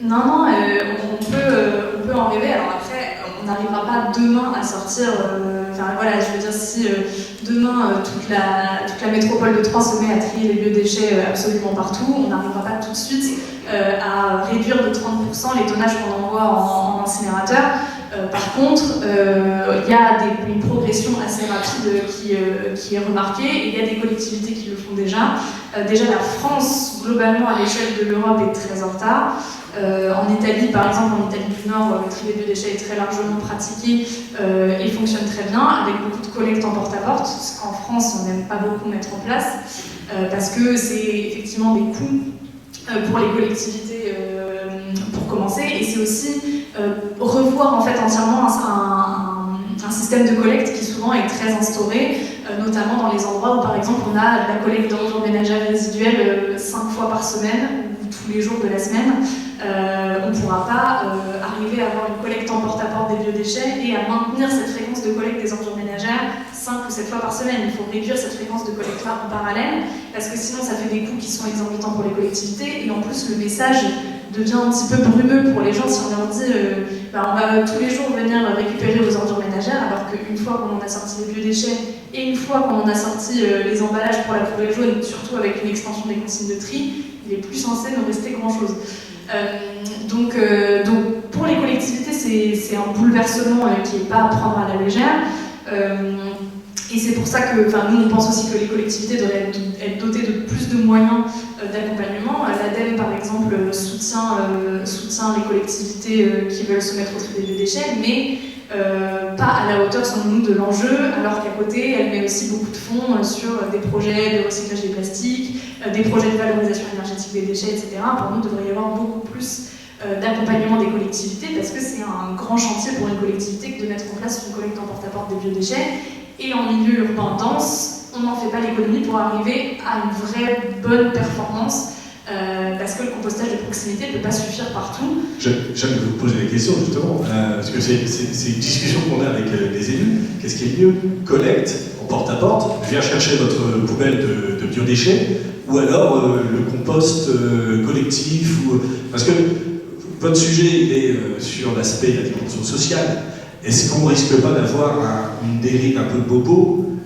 Non, on peut en rêver. Alors après, on n'arrivera pas demain à sortir. Enfin voilà, je veux dire, si demain toute la métropole de Troyes se met à trier les biodéchets absolument partout, on n'arrivera pas tout de suite à réduire de 30% les tonnages qu'on envoie en incinérateur. Par contre, il y a une progression assez rapide qui est remarquée, et il y a des collectivités qui le font déjà. Déjà, la France, globalement, à l'échelle de l'Europe, est très en retard. En Italie, par exemple, en Italie du Nord, le tri des biodéchets est très largement pratiqué et fonctionne très bien, avec beaucoup de collecte en porte-à-porte, ce qu'en France, on n'aime pas beaucoup mettre en place, parce que c'est effectivement des coûts pour les collectivités pour commencer, et c'est aussi revoir en fait entièrement un système de collecte qui souvent est très instauré, notamment dans les endroits où par exemple on a la collecte d'ordures ménagères résiduelles 5 fois par semaine ou tous les jours de la semaine. On ne pourra pas arriver à avoir une collecte en porte-à-porte des biodéchets et à maintenir cette fréquence de collecte des ordures ménagères 5 ou 7 fois par semaine. Il faut réduire cette fréquence de collecte-là en parallèle, parce que sinon ça fait des coûts qui sont exorbitants pour les collectivités, et en plus le message devient un petit peu brumeux pour les gens si on leur dit on va tous les jours venir récupérer vos ordures ménagères, alors qu'une fois qu'on en a sorti les biodéchets et une fois qu'on en a sorti les emballages pour la poubelle jaune, surtout avec une extension des consignes de tri, il n'est plus censé nous rester grand-chose. Donc pour les collectivités, c'est un bouleversement qui n'est pas à prendre à la légère. Et c'est pour ça que nous, on pense aussi que les collectivités devraient être dotées de plus de moyens d'accompagnement. L'ADEME, par exemple, soutient les collectivités qui veulent se mettre au tri des biodéchets, mais pas à la hauteur, selon nous, de l'enjeu, alors qu'à côté, elle met aussi beaucoup de fonds sur des projets de recyclage des plastiques, des projets de valorisation énergétique des déchets, etc. Pour nous, il devrait y avoir beaucoup plus d'accompagnement des collectivités, parce que c'est un grand chantier pour une collectivité que de mettre en place une collecte en porte-à-porte des biodéchets. Et en milieu urbain dense, on n'en fait pas l'économie pour arriver à une vraie bonne performance, parce que le compostage de proximité ne peut pas suffire partout. J'aime vous poser la question justement, parce que c'est une discussion qu'on a avec les élus. Qu'est-ce qui est mieux? Collecte en porte-à-porte, je viens chercher votre poubelle de biodéchets, ou alors le compost collectif parce que votre sujet il est sur l'aspect, la dimension sociale. Est-ce qu'on ne risque pas d'avoir une dérive un peu bobo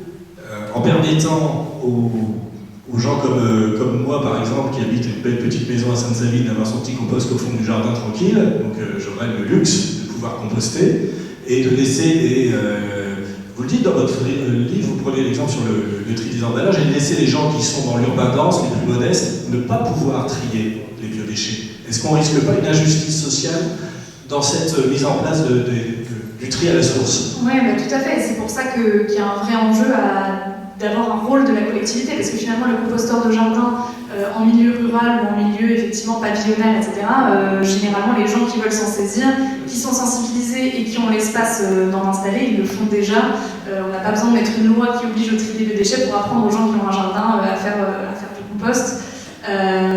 en permettant aux gens comme moi, par exemple, qui habitent une belle petite maison à Sainte-Savine, d'avoir son petit compost au fond du jardin tranquille, donc j'aurais le luxe de pouvoir composter, et de laisser vous le dites dans votre livre, vous prenez l'exemple sur le tri des emballages, et de laisser les gens qui sont dans l'urbain dense, les plus modestes, ne pas pouvoir trier les biodéchets. Est-ce qu'on ne risque pas une injustice sociale dans cette mise en place du tri à la source? Oui, tout à fait. C'est pour ça qu'il y a un vrai enjeu d'avoir un rôle de la collectivité, parce que finalement, le composteur de jardin en milieu rural ou en milieu effectivement pavillonnaire, etc., généralement, les gens qui veulent s'en saisir, qui sont sensibilisés et qui ont l'espace d'en installer, ils le font déjà. On n'a pas besoin de mettre une loi qui oblige au tri des biodéchets pour apprendre aux gens qui ont un jardin à faire du compost.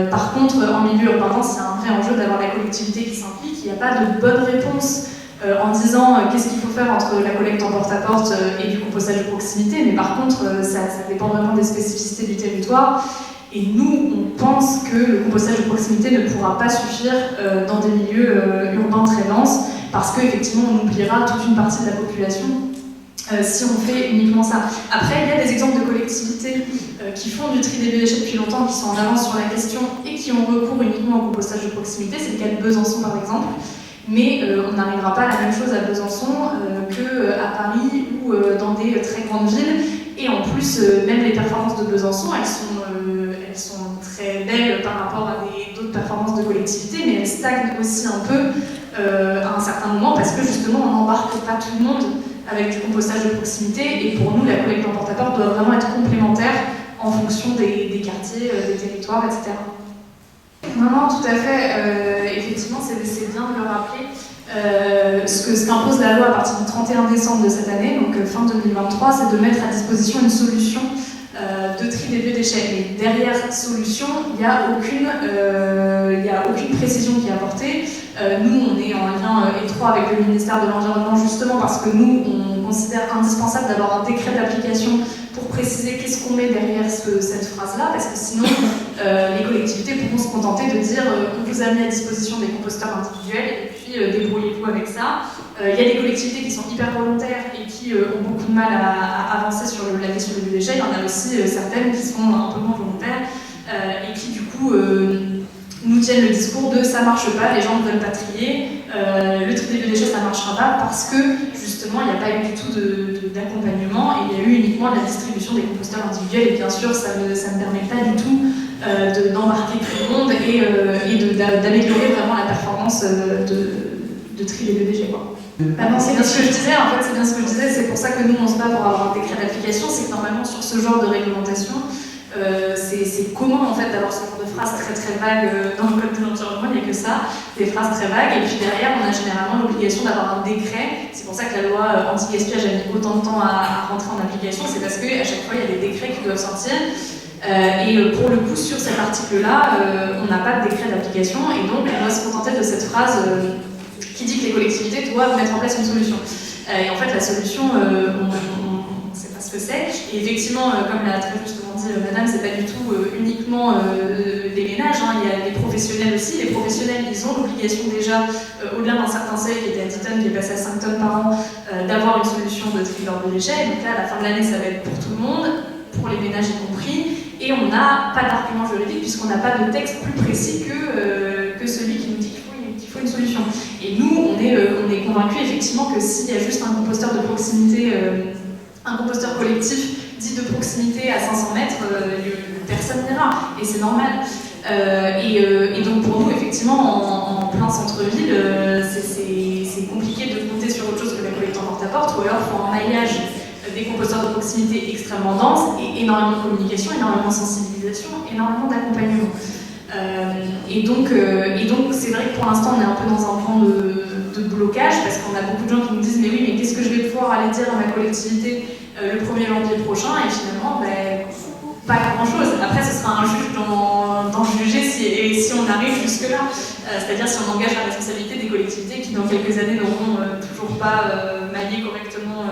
Par contre, en milieu urbain dense, c'est un vrai enjeu d'avoir la collectivité qui s'implique. Il n'y a pas de bonne réponse en disant qu'est-ce qu'il faut faire entre la collecte en porte-à-porte et du compostage de proximité, mais par contre, ça dépend vraiment des spécificités du territoire. Et nous, on pense que le compostage de proximité ne pourra pas suffire dans des milieux urbains très denses, parce qu'effectivement, on oubliera toute une partie de la population si on fait uniquement ça. Après, il y a des exemples de collectivités qui font du tri des biodéchets depuis longtemps, qui sont en avance sur la question et qui ont recours uniquement au compostage de proximité. C'est le cas de Besançon, par exemple. Mais on n'arrivera pas à la même chose à Besançon qu'à Paris ou dans des très grandes villes. Et en plus, même les performances de Besançon, elles sont très belles par rapport à d'autres performances de collectivité, mais elles stagnent aussi un peu à un certain moment, parce que justement, on n'embarque pas tout le monde avec du compostage de proximité. Et pour nous, la collecte en porte-à-porte doit vraiment être complémentaire en fonction des quartiers, des territoires, etc. Non, tout à fait. Effectivement, c'est bien de le rappeler. Ce qu'impose la loi à partir du 31 décembre de cette année, donc fin 2023, c'est de mettre à disposition une solution de tri des biodéchets. Mais derrière solution, il n'y a aucune précision qui est apportée. Nous, on est en lien étroit avec le ministère de l'Environnement, justement parce que nous, on considère indispensable d'avoir un décret d'application pour préciser qu'est-ce qu'on met derrière cette phrase-là, parce que sinon, les collectivités pourront se contenter de dire on vous a mis à disposition des composteurs individuels et puis débrouillez-vous avec ça. Il y a des collectivités qui sont hyper volontaires et qui ont beaucoup de mal à avancer sur la question des biodéchets. Il y en a aussi certaines qui sont un peu moins volontaires et qui du coup nous tiennent le discours de ça marche pas, les gens ne veulent pas trier, le tri des biodéchets ça marchera pas parce que justement il n'y a pas eu du tout d'accompagnement et il y a eu uniquement de la distribution des composteurs individuels et bien sûr ça ne permet pas du tout d'embarquer tout le monde et d'améliorer vraiment la performance de tri des biodéchets. Bah non, c'est bien ce que je disais, en fait c'est bien ce que je disais, c'est pour ça que nous on se bat pour avoir un décret d'application, c'est que normalement sur ce genre de réglementation, c'est commun en fait d'avoir ce genre de phrases très très vagues dans le code de l'environnement, il n'y a que ça, des phrases très vagues, et puis derrière on a généralement l'obligation d'avoir un décret, c'est pour ça que la loi anti-gaspillage a mis autant de temps à rentrer en application, c'est parce qu'à chaque fois il y a des décrets qui doivent sortir, et pour le coup sur cet article-là, on n'a pas de décret d'application, et donc on doit se contenter de cette phrase qui dit que les collectivités doivent mettre en place une solution. Et en fait la solution, on ne sait pas ce que c'est, et effectivement, comme l'a très justement dit madame, c'est pas du tout uniquement des ménages, hein, il y a les professionnels aussi. Les professionnels, ils ont l'obligation déjà, au-delà d'un certain seuil qui était à 10 tonnes, qui est passé à 5 tonnes par an, d'avoir une solution de tri de leurs déchets. Donc là, à la fin de l'année, ça va être pour tout le monde, pour les ménages y compris, et on n'a pas d'argument juridique puisqu'on n'a pas de texte plus précis que celui qui nous dit qu'il faut une solution. Et nous, on est convaincus effectivement que s'il y a juste un composteur de proximité, un composteur collectif dit de proximité à 500 mètres, personne n'ira, et c'est normal. Et donc pour nous, effectivement, en plein centre-ville, c'est compliqué de compter sur autre chose que la collecte en porte-à-porte, ou alors il faut un maillage des composteurs de proximité extrêmement dense, et énormément de communication, énormément de sensibilisation, énormément d'accompagnement. Et donc c'est vrai que pour l'instant on est un peu dans un point de blocage parce qu'on a beaucoup de gens qui nous disent mais oui mais qu'est-ce que je vais pouvoir aller dire à ma collectivité le 1er janvier prochain, et finalement pas grand chose. Après ce sera un juge d'en juger si on arrive jusque là, c'est-à-dire si on engage la responsabilité des collectivités qui dans quelques années n'auront toujours pas maillé correctement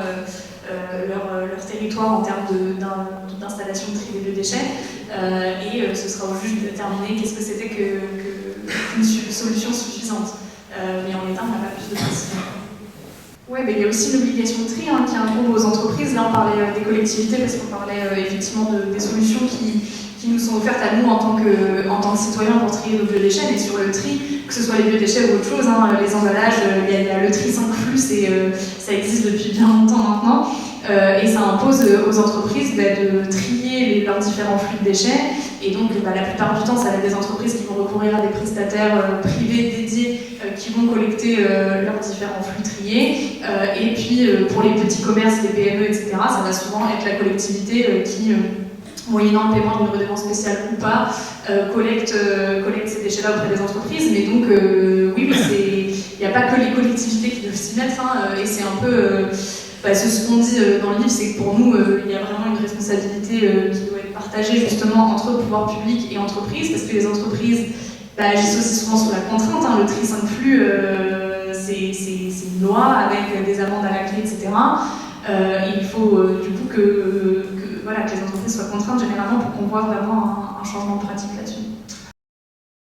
leur territoire en termes d'installation de tri des biodéchets, et ce sera au juge de déterminer qu'est-ce que c'était qu'une solution suffisante. Mais en l'état, on n'a pas plus de précision. Oui, il y a aussi une obligation de tri qui incombe aux entreprises. Là, on parlait des collectivités parce qu'on parlait effectivement des solutions qui nous sont offertes à nous en tant que citoyens pour trier nos biodéchets, mais sur le tri, que ce soit les biodéchets ou autre chose, les emballages, il y a le tri 5 flux, et ça existe depuis bien longtemps maintenant, et ça impose aux entreprises de trier leurs différents flux de déchets, et donc la plupart du temps, ça va être des entreprises qui vont recourir à des prestataires privés dédiés qui vont collecter leurs différents flux triés, et puis pour les petits commerces, les PME, etc., ça va souvent être la collectivité qui moyennant le paiement d'une redevance spéciale ou pas, collecte ces déchets-là auprès des entreprises. Mais donc, oui, il n'y a pas que les collectivités qui doivent s'y mettre, et c'est un peu... ce qu'on dit dans le livre, c'est que pour nous, il y a vraiment une responsabilité qui doit être partagée justement entre pouvoir public et entreprises, parce que les entreprises agissent aussi souvent sous la contrainte. Le tri 5 flux, c'est une loi avec des amendes à la clé, etc. Il faut du coup que les entreprises soient contraintes généralement pour qu'on voit vraiment un changement de pratique là-dessus.